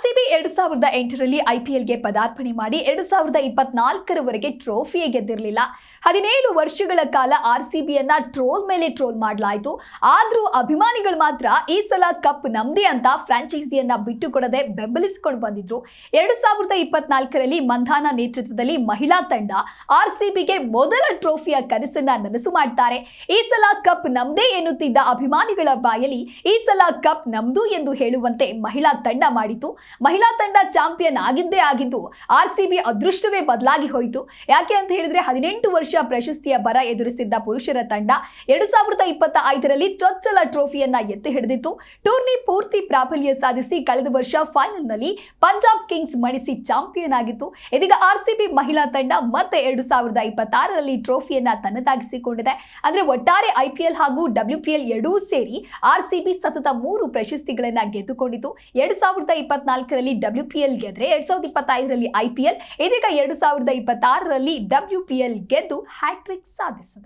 RCB 2008ರಲ್ಲಿ ಐಪಿಎಲ್ಗೆ ಪದಾರ್ಪಣೆ ಮಾಡಿ 2024ರವರೆಗೆ ಟ್ರೋಫಿಯೇ ಗೆದ್ದಿರಲಿಲ್ಲ. 17 ವರ್ಷಗಳ ಕಾಲ ಆರ್ಸಿಬಿಯನ್ನ ಟ್ರೋಲ್ ಮೇಲೆ ಟ್ರೋಲ್ ಮಾಡಲಾಯಿತು. ಆದ್ರೂ ಅಭಿಮಾನಿಗಳು ಮಾತ್ರ ಈ ಸಲ ಕಪ್ ನಮ್ದೇ ಅಂತ ಫ್ರಾಂಚೈಸಿಯನ್ನ ಬಿಟ್ಟುಕೊಡದೆ ಬೆಂಬಲಿಸಿಕೊಂಡು ಬಂದಿದ್ರು. 2024ರಲ್ಲಿ ಮಂಧಾನ ನೇತೃತ್ವದಲ್ಲಿ ಮಹಿಳಾ ತಂಡ ಆರ್ಸಿಬಿಗೆ ಮೊದಲ ಟ್ರೋಫಿಯ ಕನಸನ್ನ ನನಸು ಮಾಡ್ತಾರೆ. ಈ ಸಲ ಕಪ್ ನಮ್ದೇ ಎನ್ನುತ್ತಿದ್ದ ಅಭಿಮಾನಿಗಳ ಬಾಯಲ್ಲಿ ಈ ಸಲ ಕಪ್ ನಮ್ದು ಎಂದು ಹೇಳುವಂತೆ ಮಹಿಳಾ ತಂಡ ಮಾಡಿತು. ಮಹಿಳಾ ತಂಡ ಚಾಂಪಿಯನ್ ಆಗಿದ್ದು ಆರ್ಸಿಬಿ ಅದೃಷ್ಟವೇ ಬದಲಾಗಿ ಹೋಯಿತು. ಯಾಕೆ ಅಂತ ಹೇಳಿದ್ರೆ 18 ವರ್ಷ ಪ್ರಶಸ್ತಿಯ ಬರ ಎದುರಿಸಿದ್ದ ಪುರುಷರ ತಂಡ 2025ರಲ್ಲಿ ಚೊಚ್ಚಲ ಟ್ರೋಫಿಯನ್ನ ಎತ್ತಿ ಹಿಡಿದಿತ್ತು. ಟೂರ್ನಿ ಪೂರ್ತಿ ಪ್ರಾಬಲ್ಯ ಸಾಧಿಸಿ ಕಳೆದ ವರ್ಷ ಫೈನಲ್ನಲ್ಲಿ ಪಂಜಾಬ್ ಕಿಂಗ್ಸ್ ಮಣಿಸಿ ಚಾಂಪಿಯನ್ ಆಗಿತ್ತು. ಇದೀಗ ಆರ್ಸಿಬಿ ಮಹಿಳಾ ತಂಡ ಮತ್ತೆ 2026ರಲ್ಲಿ ಟ್ರೋಫಿಯನ್ನ ತನ್ನದಾಗಿಸಿಕೊಂಡಿದೆ. ಅಂದ್ರೆ ಒಟ್ಟಾರೆ ಐಪಿಎಲ್ ಹಾಗೂ WPL ಎರಡೂ ಸೇರಿ ಆರ್ಸಿಬಿ ಸತತ 3 ಪ್ರಶಸ್ತಿಗಳನ್ನ ಗೆದ್ದುಕೊಂಡಿತು. 2024ರಲ್ಲಿ WPL ಗೆದ್ರೆ 2025ರಲ್ಲಿ IPL, ಇದೀಗ 2026ರಲ್ಲಿ WPL ಗೆದ್ದು ಹ್ಯಾಟ್ರಿಕ್ ಸಾಧಿಸಿದೆ.